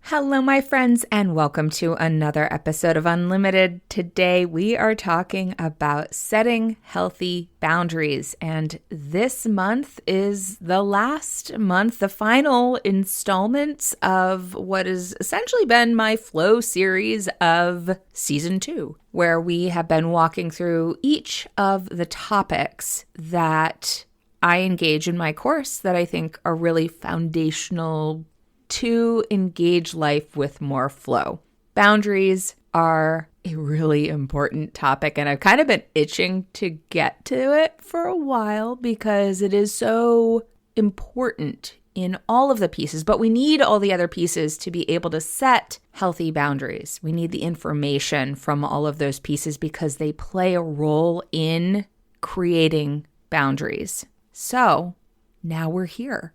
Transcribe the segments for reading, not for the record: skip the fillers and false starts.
Hello, my friends, and welcome to another episode of Unlimited. Today, we are talking about setting healthy boundaries. And this month is the last month, the final installments of what has essentially been my flow series of season 2, where we have been walking through each of the topics that I engage in my course that I think are really foundational to engage life with more flow. Boundaries are a really important topic, and I've kind of been itching to get to it for a while because it is so important in all of the pieces, but we need all the other pieces to be able to set healthy boundaries. We need the information from all of those pieces because they play a role in creating boundaries. So now we're here.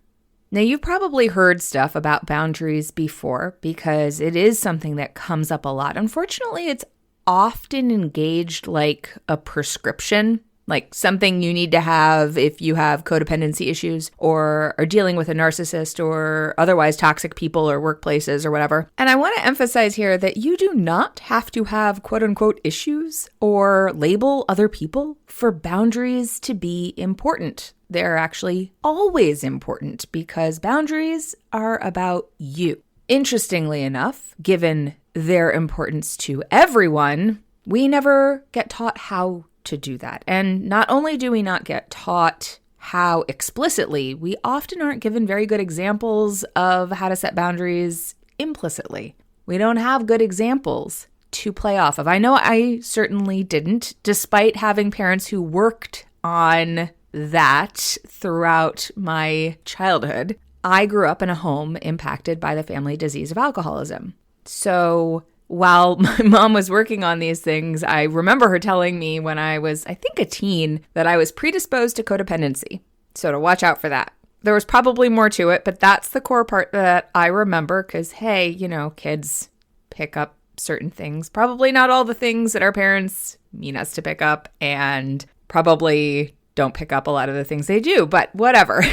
Now, you've probably heard stuff about boundaries before because it is something that comes up a lot. Unfortunately, it's often engaged like a prescription, like something you need to have if you have codependency issues or are dealing with a narcissist or otherwise toxic people or workplaces or whatever. And I want to emphasize here that you do not have to have quote unquote issues or label other people for boundaries to be important. They're actually always important because boundaries are about you. Interestingly enough, given their importance to everyone, we never get taught how to do that. And not only do we not get taught how explicitly, we often aren't given very good examples of how to set boundaries implicitly. We don't have good examples to play off of. I know I certainly didn't, despite having parents who worked on that throughout my childhood. I grew up in a home impacted by the family disease of alcoholism. So while my mom was working on these things, I remember her telling me when I was, I think, a teen, that I was predisposed to codependency. So to watch out for that. There was probably more to it, but that's the core part that I remember because, hey, you know, kids pick up certain things. Probably not all the things that our parents mean us to pick up, and probably don't pick up a lot of the things they do, but whatever.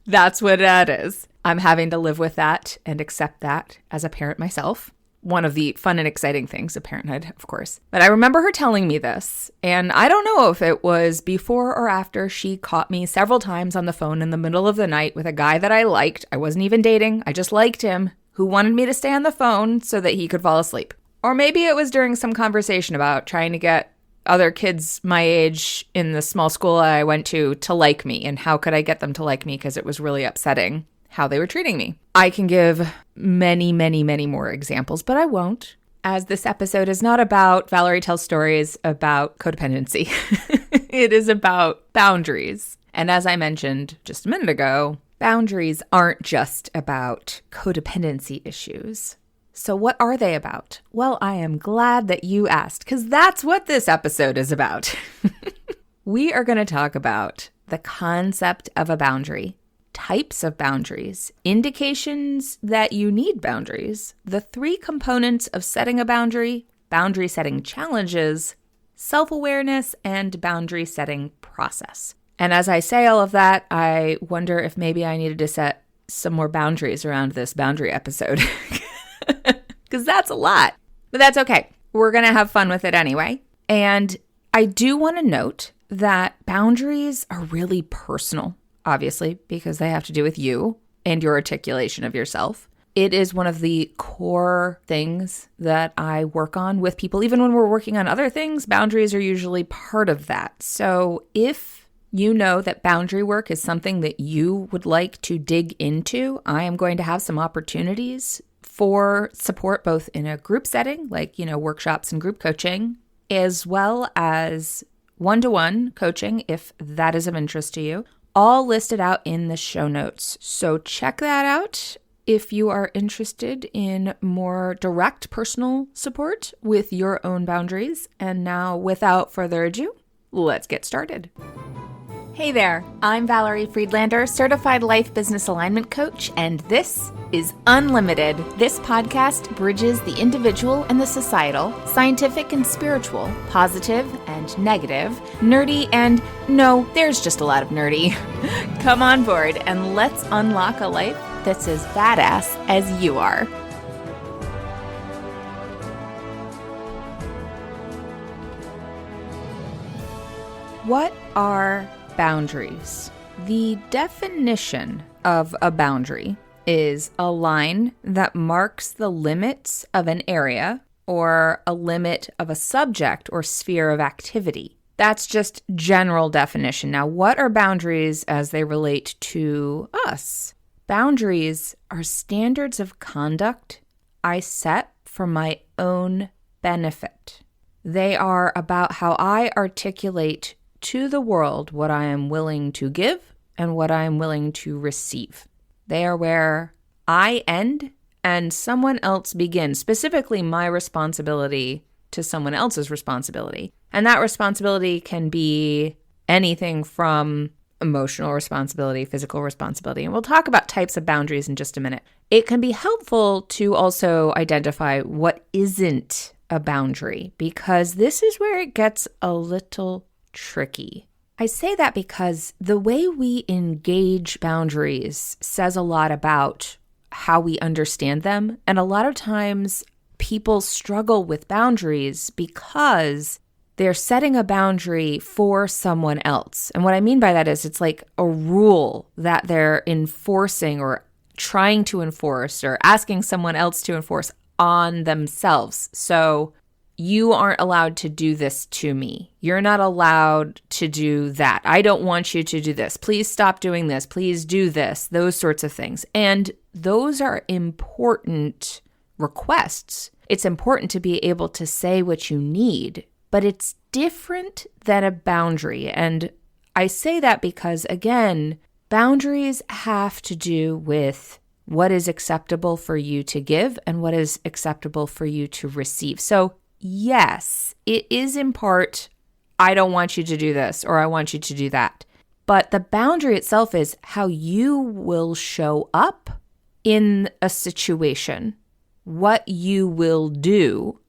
That's what that is. I'm having to live with that and accept that as a parent myself. One of the fun and exciting things of parenthood, of course. But I remember her telling me this, and I don't know if it was before or after she caught me several times on the phone in the middle of the night with a guy that I liked. I wasn't even dating. I just liked him, who wanted me to stay on the phone so that he could fall asleep. Or maybe it was during some conversation about trying to get other kids my age in the small school I went to like me, and how could I get them to like me because it was really upsetting how they were treating me. I can give many, many, many more examples, but I won't, as this episode is not about Valerie tells stories about codependency. It is about boundaries. And as I mentioned just a minute ago, boundaries aren't just about codependency issues. So what are they about? Well, I am glad that you asked, because that's what this episode is about. We are going to talk about the concept of a boundary, types of boundaries, indications that you need boundaries, the 3 components of setting a boundary setting challenges, self-awareness, and boundary setting process. And as I say all of that, I wonder if maybe I needed to set some more boundaries around this boundary episode. Because that's a lot. But that's okay. We're going to have fun with it anyway. And I do want to note that boundaries are really personal, obviously, because they have to do with you and your articulation of yourself. It is one of the core things that I work on with people. Even when we're working on other things, boundaries are usually part of that. So if you know that boundary work is something that you would like to dig into, I am going to have some opportunities for support both in a group setting, like, you know, workshops and group coaching, as well as one-to-one coaching, if that is of interest to you, all listed out in the show notes. So check that out if you are interested in more direct personal support with your own boundaries. And now, without further ado, let's get started. Hey there, I'm Valerie Friedlander, Certified Life Business Alignment Coach, and this is Unlimited. This podcast bridges the individual and the societal, scientific and spiritual, positive and negative, nerdy and no, there's just a lot of nerdy. Come on board and let's unlock a life that's as badass as you are. What are boundaries? The definition of a boundary is a line that marks the limits of an area or a limit of a subject or sphere of activity. That's just general definition. Now, what are boundaries as they relate to us? Boundaries are standards of conduct I set for my own benefit. They are about how I articulate to the world what I am willing to give and what I am willing to receive. They are where I end and someone else begins, specifically my responsibility to someone else's responsibility. And that responsibility can be anything from emotional responsibility, physical responsibility. And we'll talk about types of boundaries in just a minute. It can be helpful to also identify what isn't a boundary, because this is where it gets a little tricky. I say that because the way we engage boundaries says a lot about how we understand them. And a lot of times people struggle with boundaries because they're setting a boundary for someone else. And what I mean by that is it's like a rule that they're enforcing or trying to enforce or asking someone else to enforce on themselves. So you aren't allowed to do this to me. You're not allowed to do that. I don't want you to do this. Please stop doing this. Please do this. Those sorts of things. And those are important requests. It's important to be able to say what you need, but it's different than a boundary. And I say that because, again, boundaries have to do with what is acceptable for you to give and what is acceptable for you to receive. So yes, it is in part, I don't want you to do this or I want you to do that. But the boundary itself is how you will show up in a situation, what you will do.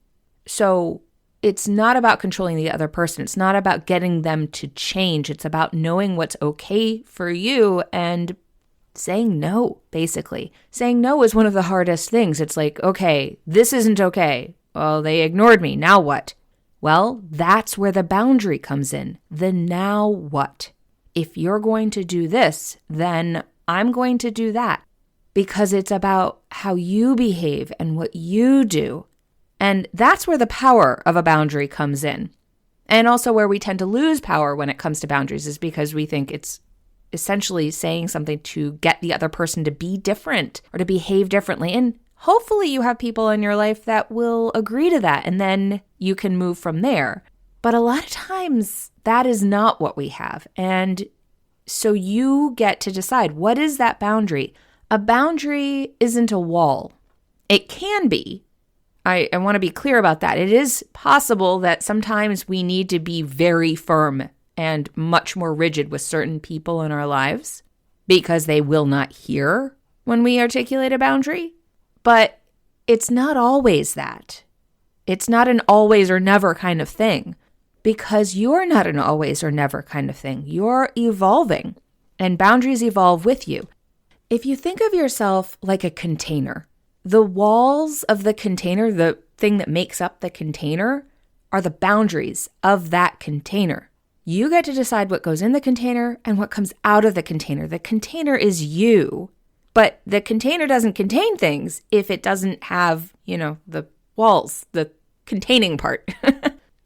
So it's not about controlling the other person. It's not about getting them to change. It's about knowing what's okay for you and saying no, basically. Saying no is one of the hardest things. It's like, okay, this isn't okay. Well, they ignored me. Now what? Well, that's where the boundary comes in. The now what? If you're going to do this, then I'm going to do that, because it's about how you behave and what you do. And that's where the power of a boundary comes in. And also where we tend to lose power when it comes to boundaries is because we think it's essentially saying something to get the other person to be different or to behave differently. And hopefully you have people in your life that will agree to that, and then you can move from there. But a lot of times that is not what we have. And so you get to decide, what is that boundary? A boundary isn't a wall. It can be. I want to be clear about that. It is possible that sometimes we need to be very firm and much more rigid with certain people in our lives because they will not hear when we articulate a boundary. But it's not always that. It's not an always or never kind of thing, because you're not an always or never kind of thing. You're evolving, and boundaries evolve with you. If you think of yourself like a container, the walls of the container, the thing that makes up the container, are the boundaries of that container. You get to decide what goes in the container and what comes out of the container. The container is you. But the container doesn't contain things if it doesn't have, the walls, the containing part.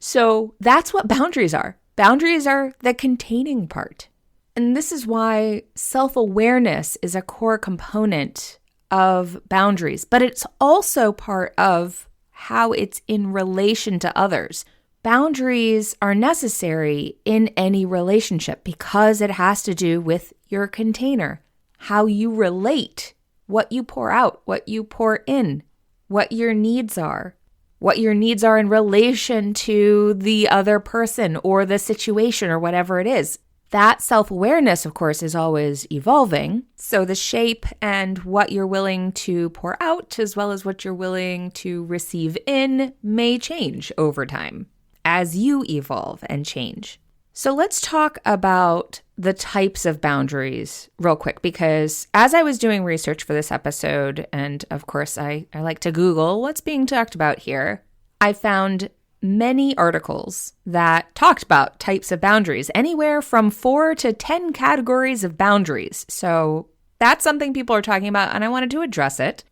So that's what boundaries are. Boundaries are the containing part. And this is why self-awareness is a core component of boundaries, but it's also part of how it's in relation to others. Boundaries are necessary in any relationship because it has to do with your container. How you relate, what you pour out, what you pour in, what your needs are in relation to the other person or the situation or whatever it is. That self-awareness, of course, is always evolving. So the shape and what you're willing to pour out, as well as what you're willing to receive in, may change over time as you evolve and change. So let's talk about the types of boundaries real quick, because as I was doing research for this episode, and of course I like to Google what's being talked about here, I found many articles that talked about types of boundaries, anywhere from 4 to 10 categories of boundaries. So that's something people are talking about, and I wanted to address it.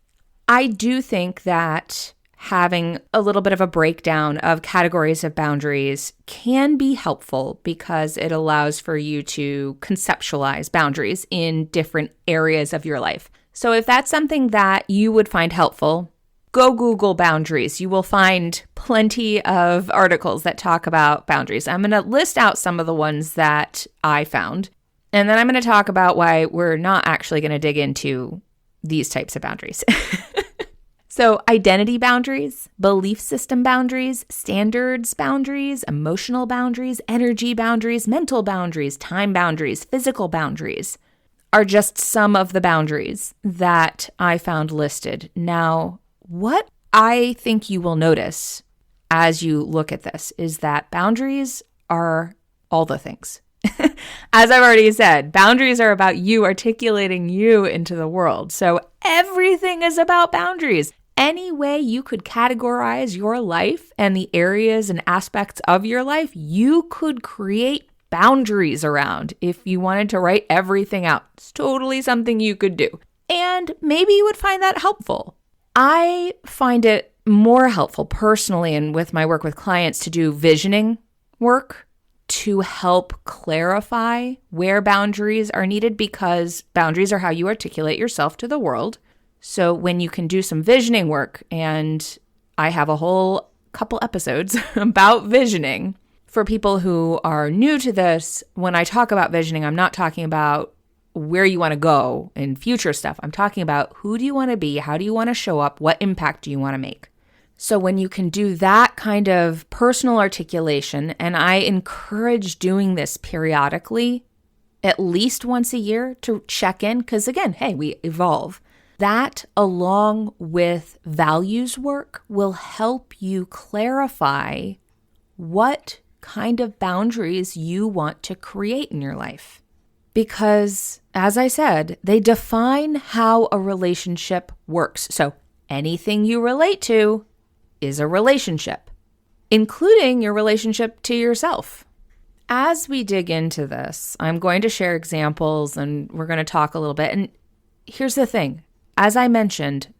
I do think that having a little bit of a breakdown of categories of boundaries can be helpful because it allows for you to conceptualize boundaries in different areas of your life. So if that's something that you would find helpful, go Google boundaries. You will find plenty of articles that talk about boundaries. I'm going to list out some of the ones that I found, and then I'm going to talk about why we're not actually going to dig into these types of boundaries. So identity boundaries, belief system boundaries, standards boundaries, emotional boundaries, energy boundaries, mental boundaries, time boundaries, physical boundaries are just some of the boundaries that I found listed. Now, what I think you will notice as you look at this is that boundaries are all the things. As I've already said, boundaries are about you articulating you into the world. So everything is about boundaries. Any way you could categorize your life and the areas and aspects of your life, you could create boundaries around if you wanted to write everything out. It's totally something you could do. And maybe you would find that helpful. I find it more helpful personally and with my work with clients to do visioning work to help clarify where boundaries are needed, because boundaries are how you articulate yourself to the world. So when you can do some visioning work, and I have a whole couple episodes about visioning. For people who are new to this, when I talk about visioning, I'm not talking about where you want to go in future stuff. I'm talking about who do you want to be? How do you want to show up? What impact do you want to make? So when you can do that kind of personal articulation, and I encourage doing this periodically, at least once a year to check in, because again, hey, we evolve. That, along with values work, will help you clarify what kind of boundaries you want to create in your life. Because, as I said, they define how a relationship works. So anything you relate to is a relationship, including your relationship to yourself. As we dig into this, I'm going to share examples and we're going to talk a little bit. And here's the thing. As I mentioned,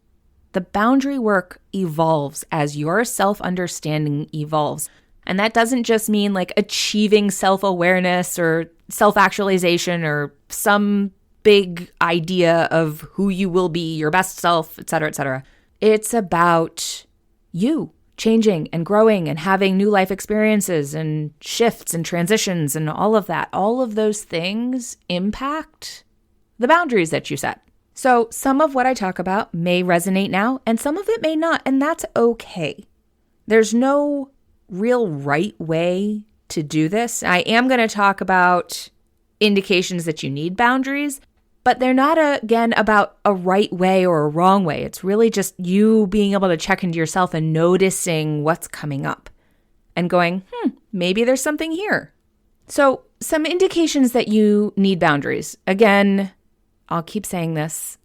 the boundary work evolves as your self-understanding evolves. And that doesn't just mean like achieving self-awareness or self-actualization or some big idea of who you will be, your best self, et cetera, et cetera. It's about you changing and growing and having new life experiences and shifts and transitions and all of that. All of those things impact the boundaries that you set. So some of what I talk about may resonate now, and some of it may not, and that's okay. There's no real right way to do this. I am going to talk about indications that you need boundaries, but they're not, again, about a right way or a wrong way. It's really just you being able to check into yourself and noticing what's coming up and going, maybe there's something here. So some indications that you need boundaries. Again, I'll keep saying this.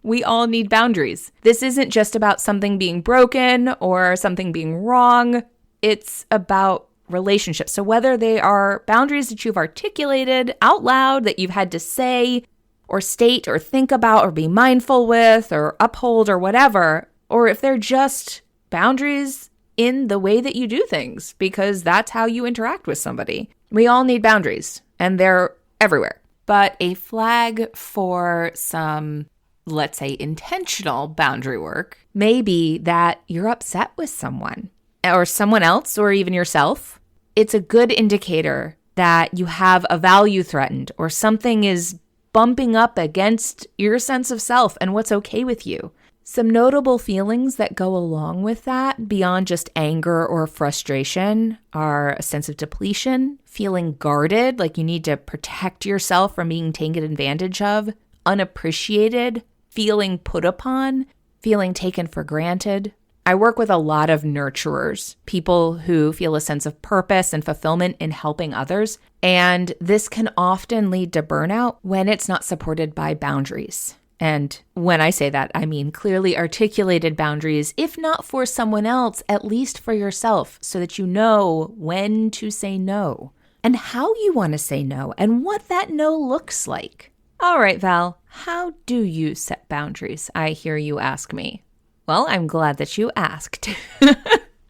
We all need boundaries. This isn't just about something being broken or something being wrong. It's about relationships. So whether they are boundaries that you've articulated out loud, that you've had to say or state or think about or be mindful with or uphold or whatever, or if they're just boundaries in the way that you do things, because that's how you interact with somebody. We all need boundaries, and they're everywhere. But a flag for some, let's say, intentional boundary work may be that you're upset with someone or someone else or even yourself. It's a good indicator that you have a value threatened or something is bumping up against your sense of self and what's okay with you. Some notable feelings that go along with that, beyond just anger or frustration, are a sense of depletion, feeling guarded, like you need to protect yourself from being taken advantage of, unappreciated, feeling put upon, feeling taken for granted. I work with a lot of nurturers, people who feel a sense of purpose and fulfillment in helping others, and this can often lead to burnout when it's not supported by boundaries. And when I say that, I mean clearly articulated boundaries, if not for someone else, at least for yourself, so that you know when to say no and how you want to say no and what that no looks like. All right, Val, how do you set boundaries? I hear you ask me. Well, I'm glad that you asked.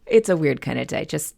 It's a weird kind of day. Just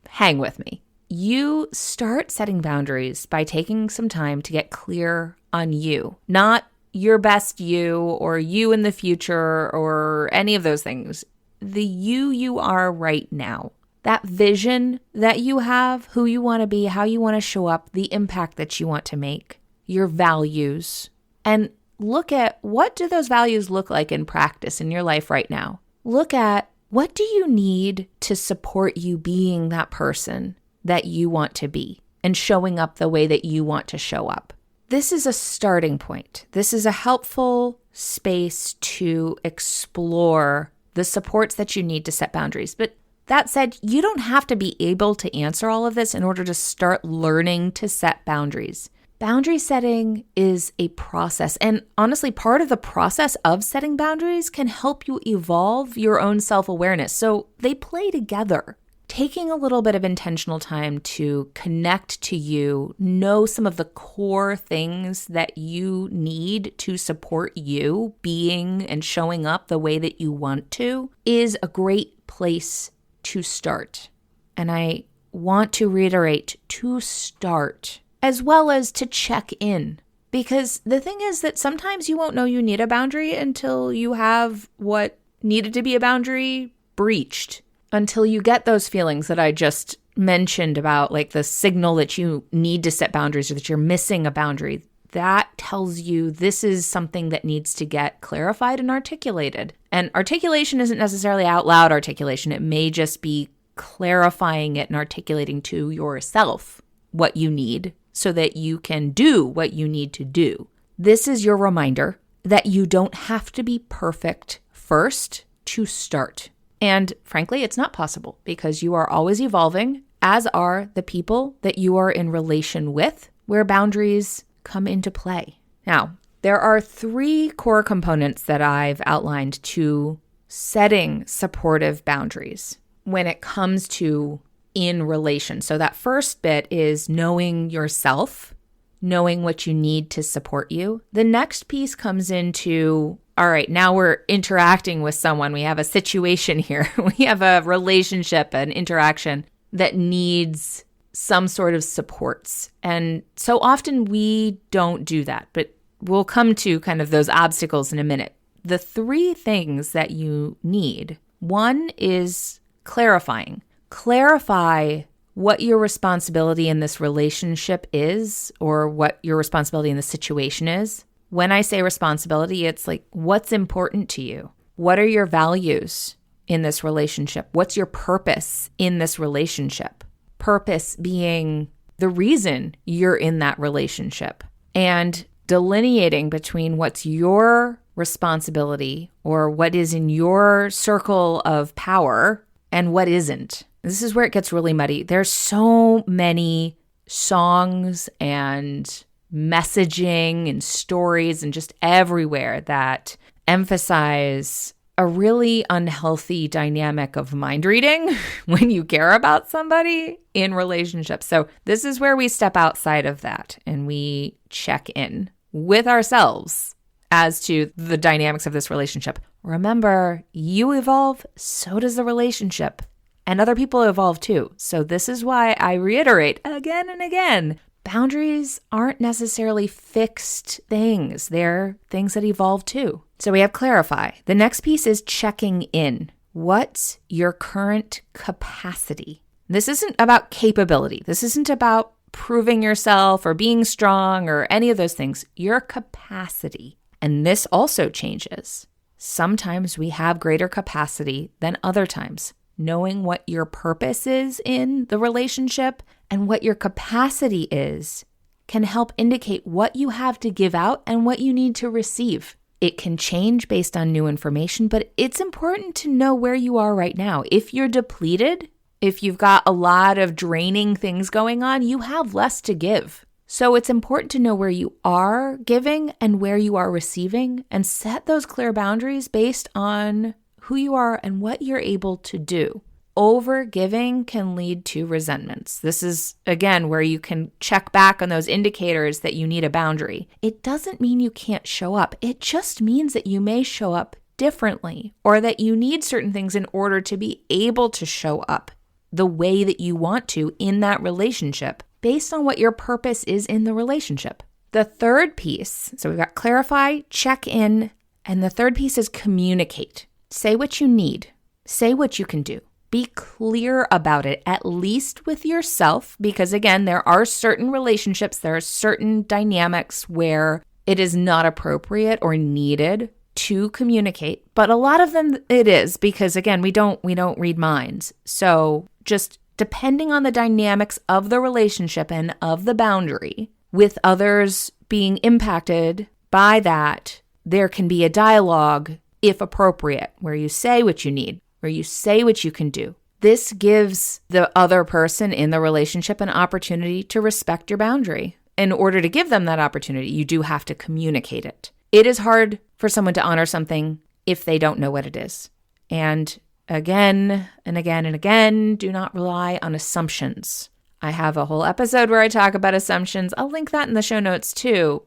hang with me. You start setting boundaries by taking some time to get clear on you, not your best you or you in the future or any of those things. The you are right now. That vision that you have, who you want to be, how you want to show up, the impact that you want to make, your values, and look at what do those values look like in practice in your life right now. Look at what do you need to support you being that person that you want to be and showing up the way that you want to show up. This is a starting point. This is a helpful space to explore the supports that you need to set boundaries. But that said, you don't have to be able to answer all of this in order to start learning to set boundaries. Boundary setting is a process, and honestly, part of the process of setting boundaries can help you evolve your own self-awareness. So they play together. Taking a little bit of intentional time to connect to you, know some of the core things that you need to support you being and showing up the way that you want to, is a great place to start. And I want to reiterate, to start, as well as to check in. Because the thing is that sometimes you won't know you need a boundary until you have what needed to be a boundary breached. Until you get those feelings that I just mentioned about like the signal that you need to set boundaries or that you're missing a boundary. That tells you this is something that needs to get clarified and articulated. And articulation isn't necessarily out loud articulation. It may just be clarifying it and articulating to yourself what you need so that you can do what you need to do. This is your reminder that you don't have to be perfect first to start. And frankly, it's not possible because you are always evolving, as are the people that you are in relation with, where boundaries come into play. Now, there are 3 core components that I've outlined to setting supportive boundaries when it comes to in relation. So that first bit is knowing yourself, knowing what you need to support you. The next piece comes into, all right, now we're interacting with someone. We have a situation here. We have a relationship, an interaction that needs some sort of supports. And so often we don't do that, but we'll come to kind of those obstacles in a minute. The 3 things that you need, one is clarifying. Clarify what your responsibility in this relationship is or what your responsibility in the situation is. When I say responsibility, it's like, what's important to you? What are your values in this relationship? What's your purpose in this relationship? Purpose being the reason you're in that relationship. And delineating between what's your responsibility or what is in your circle of power and what isn't. This is where it gets really muddy. There's so many songs and messaging and stories and just everywhere that emphasize a really unhealthy dynamic of mind reading when you care about somebody in relationships. So this is where we step outside of that and we check in with ourselves as to the dynamics of this relationship. Remember, you evolve, so does the relationship. And other people evolve too. So this is why I reiterate again and again, boundaries aren't necessarily fixed things. They're things that evolve too. So we have clarify. The next piece is checking in. What's your current capacity? This isn't about capability. This isn't about proving yourself or being strong or any of those things. Your capacity. And this also changes. Sometimes we have greater capacity than other times. Knowing what your purpose is in the relationship and what your capacity is can help indicate what you have to give out and what you need to receive. It can change based on new information, but it's important to know where you are right now. If you're depleted, if you've got a lot of draining things going on, you have less to give. So it's important to know where you are giving and where you are receiving and set those clear boundaries based on who you are and what you're able to do. Over giving can lead to resentments. This is, again, where you can check back on those indicators that you need a boundary. It doesn't mean you can't show up. It just means that you may show up differently or that you need certain things in order to be able to show up the way that you want to in that relationship based on what your purpose is in the relationship. The third piece, so we've got clarify, check in, and the third piece is communicate. Say what you need. Say what you can do. Be clear about it, at least with yourself, because again, there are certain relationships, there are certain dynamics where it is not appropriate or needed to communicate, but a lot of them it is, because again, we don't read minds. So just depending on the dynamics of the relationship and of the boundary, with others being impacted by that, there can be a dialogue, if appropriate, where you say what you need, where you say what you can do. This gives the other person in the relationship an opportunity to respect your boundary. In order to give them that opportunity, you do have to communicate it. It is hard for someone to honor something if they don't know what it is. And again and again and again, do not rely on assumptions. I have a whole episode where I talk about assumptions. I'll link that in the show notes too.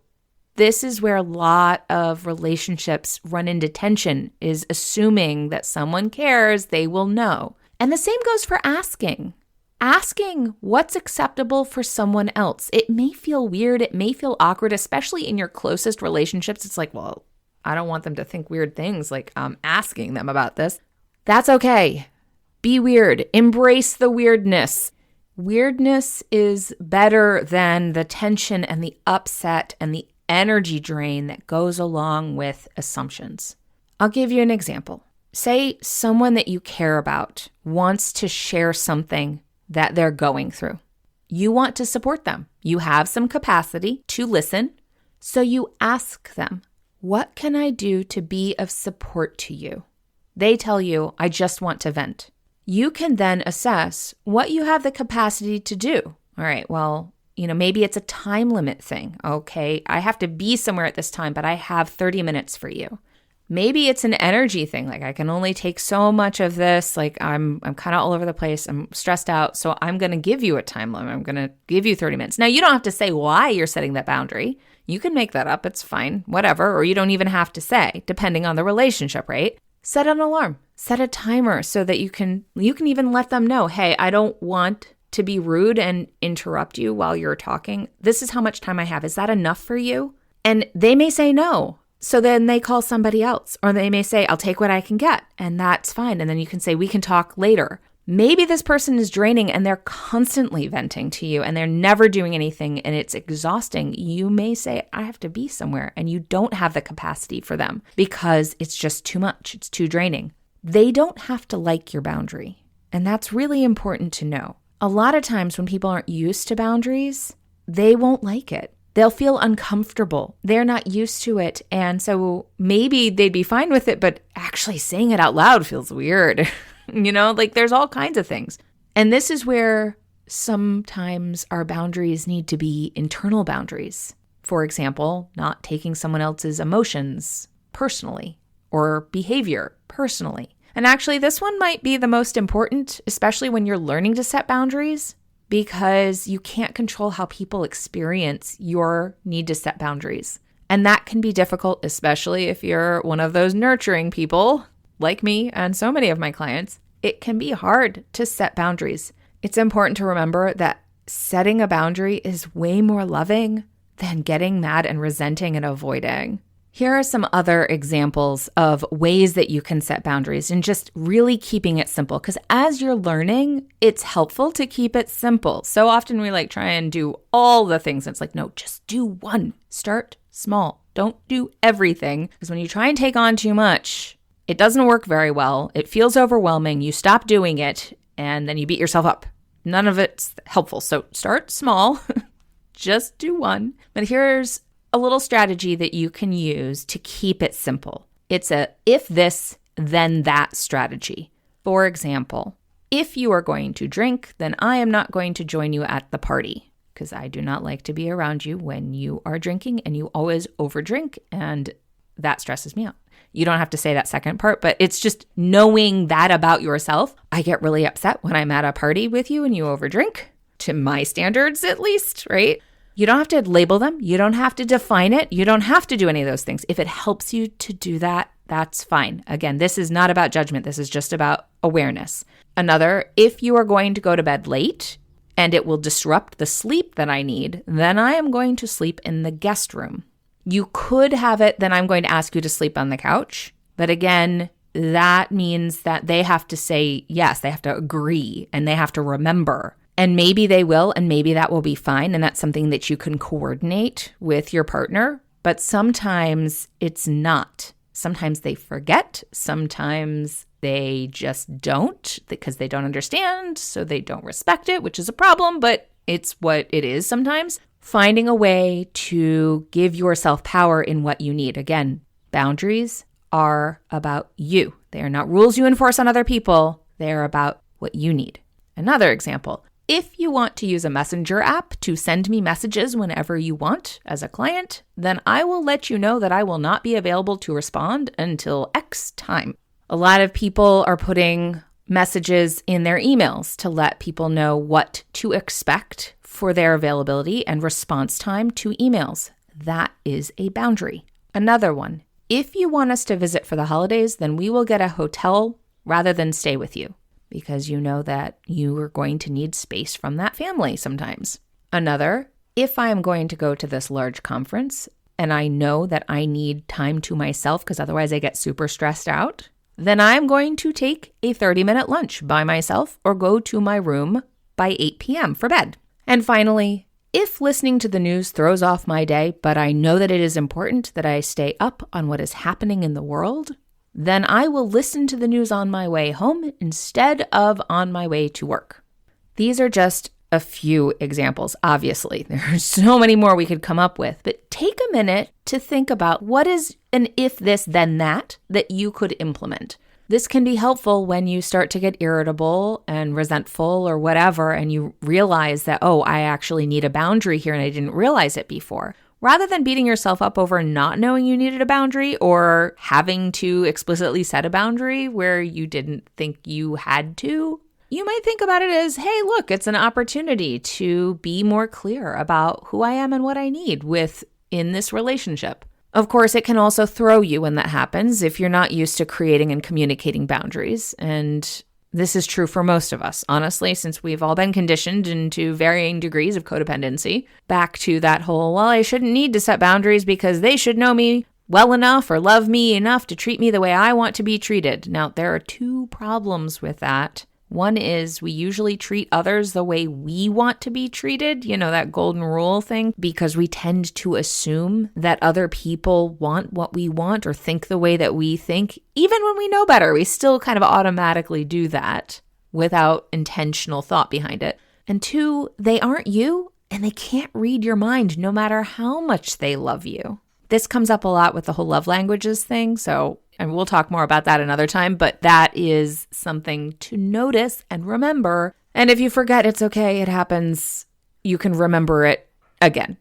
This is where a lot of relationships run into tension, is assuming that someone cares, they will know. And the same goes for asking. Asking what's acceptable for someone else. It may feel weird, it may feel awkward, especially in your closest relationships. It's like, well, I don't want them to think weird things, like I'm asking them about this. That's okay. Be weird. Embrace the weirdness. Weirdness is better than the tension and the upset and the energy drain that goes along with assumptions. I'll give you an example. Say someone that you care about wants to share something that they're going through. You want to support them. You have some capacity to listen. So you ask them, what can I do to be of support to you? They tell you, I just want to vent. You can then assess what you have the capacity to do. All right, well, maybe it's a time limit thing. Okay, I have to be somewhere at this time, but I have 30 minutes for you. Maybe it's an energy thing. Like I can only take so much of this. Like I'm kind of all over the place. I'm stressed out. So I'm going to give you a time limit. I'm going to give you 30 minutes. Now you don't have to say why you're setting that boundary. You can make that up. It's fine, whatever. Or you don't even have to say, depending on the relationship, right? Set an alarm, set a timer so that you can even let them know, hey, I don't want to be rude and interrupt you while you're talking. This is how much time I have. Is that enough for you? And they may say no. So then they call somebody else, or they may say, I'll take what I can get, and that's fine. And then you can say, we can talk later. Maybe this person is draining and they're constantly venting to you and they're never doing anything and it's exhausting. You may say, I have to be somewhere, and you don't have the capacity for them because it's just too much. It's too draining. They don't have to like your boundary. And that's really important to know. A lot of times when people aren't used to boundaries, they won't like it. They'll feel uncomfortable. They're not used to it. And so maybe they'd be fine with it, but actually saying it out loud feels weird. There's all kinds of things. And this is where sometimes our boundaries need to be internal boundaries. For example, not taking someone else's emotions personally or behavior personally. And actually, this one might be the most important, especially when you're learning to set boundaries, because you can't control how people experience your need to set boundaries. And that can be difficult, especially if you're one of those nurturing people like me and so many of my clients. It can be hard to set boundaries. It's important to remember that setting a boundary is way more loving than getting mad and resenting and avoiding. Here are some other examples of ways that you can set boundaries and just really keeping it simple. Because as you're learning, it's helpful to keep it simple. So often we try and do all the things. It's like, no, just do one. Start small. Don't do everything. Because when you try and take on too much, it doesn't work very well. It feels overwhelming. You stop doing it and then you beat yourself up. None of it's helpful. So start small. Just do one. But here's a little strategy that you can use to keep it simple. It's a if this, then that strategy. For example, if you are going to drink, then I am not going to join you at the party. because I do not like to be around you when you are drinking and you always overdrink, and that stresses me out. You don't have to say that second part, but it's just knowing that about yourself. I get really upset when I'm at a party with you and you overdrink, to my standards at least, right? You don't have to label them. You don't have to define it. You don't have to do any of those things. If it helps you to do that, that's fine. Again, this is not about judgment. This is just about awareness. Another, if you are going to go to bed late and it will disrupt the sleep that I need, then I am going to sleep in the guest room. You could have it, then I'm going to ask you to sleep on the couch. But again, that means that they have to say yes, they have to agree, and they have to remember. And maybe they will, and maybe that will be fine. And that's something that you can coordinate with your partner. But sometimes it's not. Sometimes they forget. Sometimes they just don't because they don't understand. So they don't respect it, which is a problem, but it's what it is sometimes. Finding a way to give yourself power in what you need. Again, boundaries are about you. They are not rules you enforce on other people. They are about what you need. Another example. If you want to use a messenger app to send me messages whenever you want as a client, then I will let you know that I will not be available to respond until X time. A lot of people are putting messages in their emails to let people know what to expect for their availability and response time to emails. That is a boundary. Another one. If you want us to visit for the holidays, then we will get a hotel rather than stay with you, because you know that you are going to need space from that family sometimes. Another, if I am going to go to this large conference and I know that I need time to myself because otherwise I get super stressed out, then I'm going to take a 30-minute lunch by myself or go to my room by 8 p.m. for bed. And finally, if listening to the news throws off my day, but I know that it is important that I stay up on what is happening in the world, then I will listen to the news on my way home instead of on my way to work. These are just a few examples. Obviously, there are so many more we could come up with, but take a minute to think about what is an if this, then that you could implement. This can be helpful when you start to get irritable and resentful or whatever, and you realize that, oh, I actually need a boundary here and I didn't realize it before. Rather than beating yourself up over not knowing you needed a boundary or having to explicitly set a boundary where you didn't think you had to, you might think about it as, hey, look, it's an opportunity to be more clear about who I am and what I need in this relationship. Of course, it can also throw you when that happens if you're not used to creating and communicating boundaries. And this is true for most of us, honestly, since we've all been conditioned into varying degrees of codependency. Back to that whole, well, I shouldn't need to set boundaries because they should know me well enough or love me enough to treat me the way I want to be treated. Now, there are two problems with that. One is we usually treat others the way we want to be treated, that golden rule thing, because we tend to assume that other people want what we want or think the way that we think. Even when we know better, we still kind of automatically do that without intentional thought behind it. And two, they aren't you and they can't read your mind no matter how much they love you. This comes up a lot with the whole love languages thing, and we'll talk more about that another time, but that is something to notice and remember. And if you forget, it's okay. It happens. You can remember it again.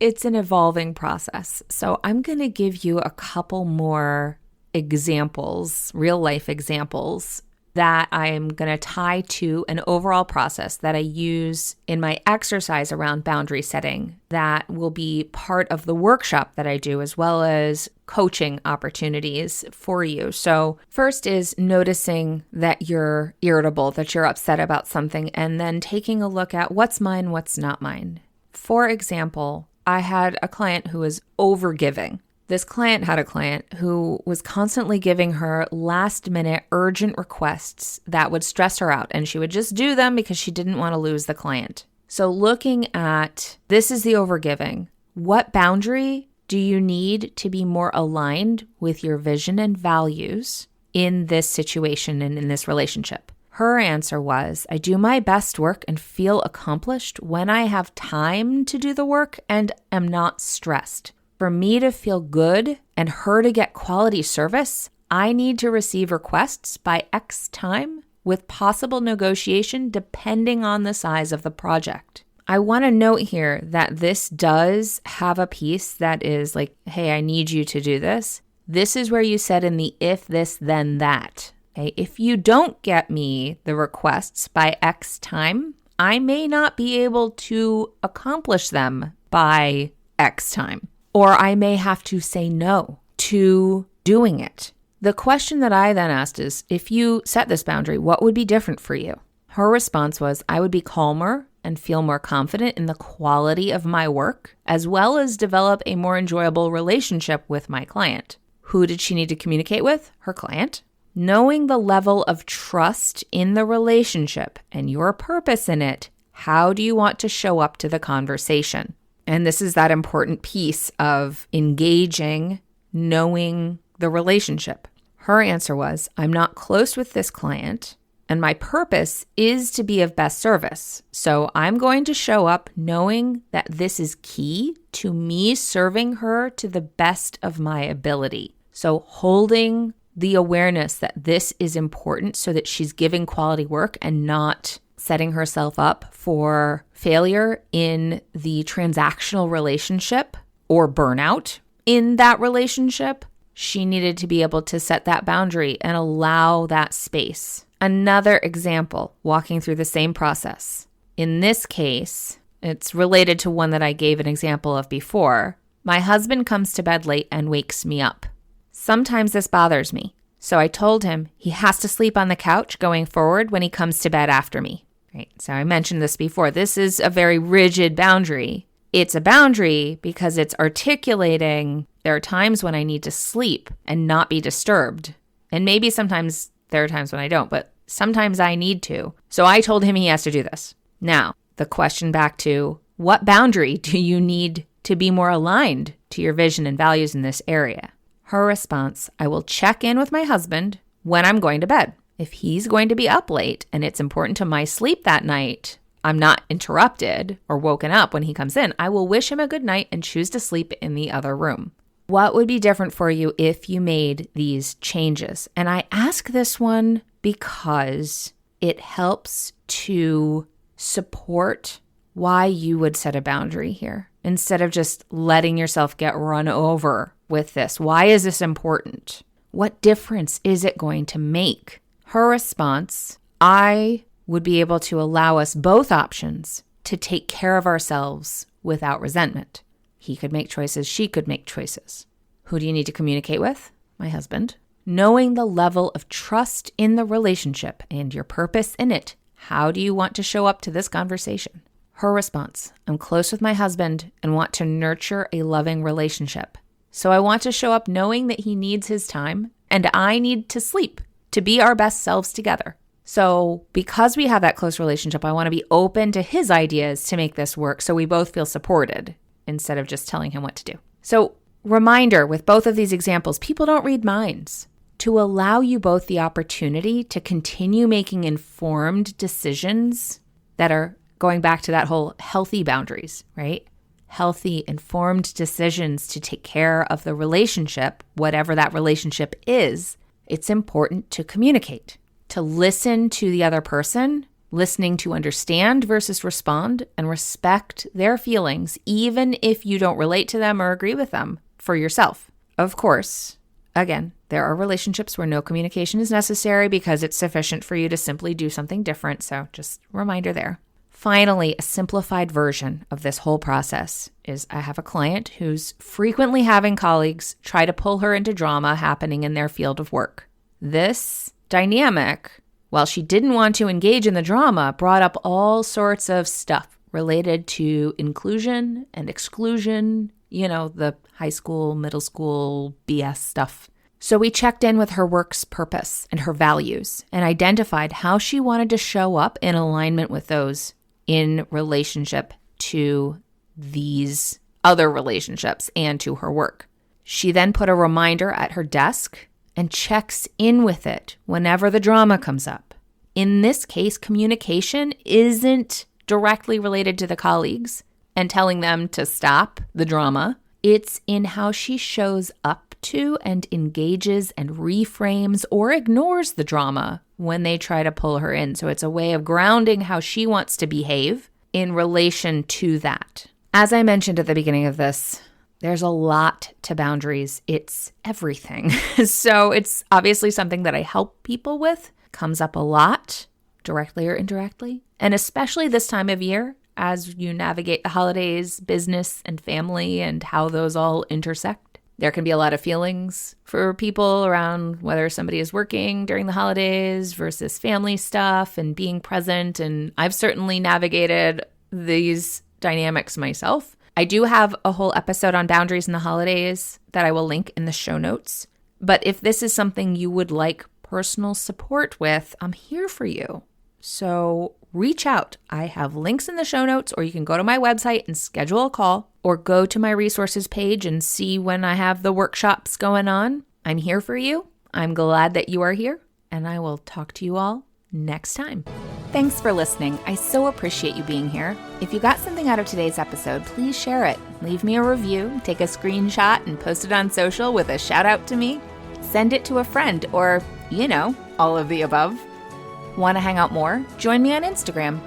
It's an evolving process. So I'm going to give you a couple more examples, real life examples, that I'm going to tie to an overall process that I use in my exercise around boundary setting that will be part of the workshop that I do, as well as coaching opportunities for you. So first is noticing that you're irritable, that you're upset about something, and then taking a look at what's mine, what's not mine. For example, I had a client who was overgiving. This client had a client who was constantly giving her last-minute urgent requests that would stress her out, and she would just do them because she didn't want to lose the client. So looking at, this is the overgiving. What boundary do you need to be more aligned with your vision and values in this situation and in this relationship? Her answer was, I do my best work and feel accomplished when I have time to do the work and am not stressed. For me to feel good and her to get quality service, I need to receive requests by X time with possible negotiation depending on the size of the project. I want to note here that this does have a piece that is like, hey, I need you to do this. This is where you set in the if this, then that. Okay? If you don't get me the requests by X time, I may not be able to accomplish them by X time, or I may have to say no to doing it. The question that I then asked is, if you set this boundary, what would be different for you? Her response was, I would be calmer and feel more confident in the quality of my work, as well as develop a more enjoyable relationship with my client. Who did she need to communicate with? Her client. Knowing the level of trust in the relationship and your purpose in it, how do you want to show up to the conversation? And this is that important piece of engaging, knowing the relationship. Her answer was, I'm not close with this client, and my purpose is to be of best service. So I'm going to show up knowing that this is key to me serving her to the best of my ability. So holding the awareness that this is important so that she's giving quality work and not setting herself up for failure in the transactional relationship or burnout in that relationship. She needed to be able to set that boundary and allow that space. Another example, walking through the same process. In this case, it's related to one that I gave an example of before. My husband comes to bed late and wakes me up. Sometimes this bothers me. So I told him he has to sleep on the couch going forward when he comes to bed after me. Right? So I mentioned this before. This is a very rigid boundary. It's a boundary because it's articulating there are times when I need to sleep and not be disturbed. And maybe sometimes there are times when I don't, but sometimes I need to. So I told him he has to do this. Now, the question back to, what boundary do you need to be more aligned to your vision and values in this area? Her response, I will check in with my husband when I'm going to bed. If he's going to be up late and it's important to my sleep that night, I'm not interrupted or woken up when he comes in, I will wish him a good night and choose to sleep in the other room. What would be different for you if you made these changes? And I ask this one because it helps to support why you would set a boundary here instead of just letting yourself get run over with this. Why is this important? What difference is it going to make? Her response, I would be able to allow us both options to take care of ourselves without resentment. He could make choices, she could make choices. Who do you need to communicate with? My husband. Knowing the level of trust in the relationship and your purpose in it, how do you want to show up to this conversation? Her response, I'm close with my husband and want to nurture a loving relationship. So I want to show up knowing that he needs his time and I need to sleep to be our best selves together. So because we have that close relationship, I want to be open to his ideas to make this work so we both feel supported instead of just telling him what to do. So reminder with both of these examples, people don't read minds. To allow you both the opportunity to continue making informed decisions that are going back to that whole healthy boundaries, right? Healthy, informed decisions to take care of the relationship, whatever that relationship is, it's important to communicate, to listen to the other person, listening to understand versus respond, and respect their feelings, even if you don't relate to them or agree with them for yourself. Of course, again, there are relationships where no communication is necessary because it's sufficient for you to simply do something different. So just a reminder there. Finally, a simplified version of this whole process is I have a client who's frequently having colleagues try to pull her into drama happening in their field of work. This dynamic, while she didn't want to engage in the drama, brought up all sorts of stuff related to inclusion and exclusion, the high school, middle school BS stuff. So we checked in with her work's purpose and her values and identified how she wanted to show up in alignment with those in relationship to these other relationships and to her work. She then put a reminder at her desk and checks in with it whenever the drama comes up. In this case, communication isn't directly related to the colleagues and telling them to stop the drama. It's in how she shows up to and engages and reframes or ignores the drama when they try to pull her in. So it's a way of grounding how she wants to behave in relation to that. As I mentioned at the beginning of this, there's a lot to boundaries. It's everything. So it's obviously something that I help people with. Comes up a lot, directly or indirectly. And especially this time of year, as you navigate the holidays, business and family, and how those all intersect. There can be a lot of feelings for people around whether somebody is working during the holidays versus family stuff and being present. And I've certainly navigated these dynamics myself. I do have a whole episode on boundaries in the holidays that I will link in the show notes. But if this is something you would like personal support with, I'm here for you. So reach out. I have links in the show notes, or you can go to my website and schedule a call, or go to my resources page and see when I have the workshops going on. I'm here for you. I'm glad that you are here, and I will talk to you all next time. Thanks for listening. I so appreciate you being here. If you got something out of today's episode, please share it. Leave me a review, take a screenshot, and post it on social with a shout out to me. Send it to a friend, or, all of the above. Want to hang out more? Join me on Instagram.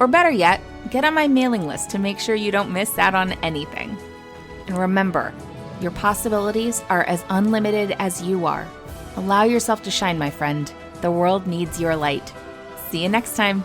Or better yet, get on my mailing list to make sure you don't miss out on anything. And remember, your possibilities are as unlimited as you are. Allow yourself to shine, my friend. The world needs your light. See you next time.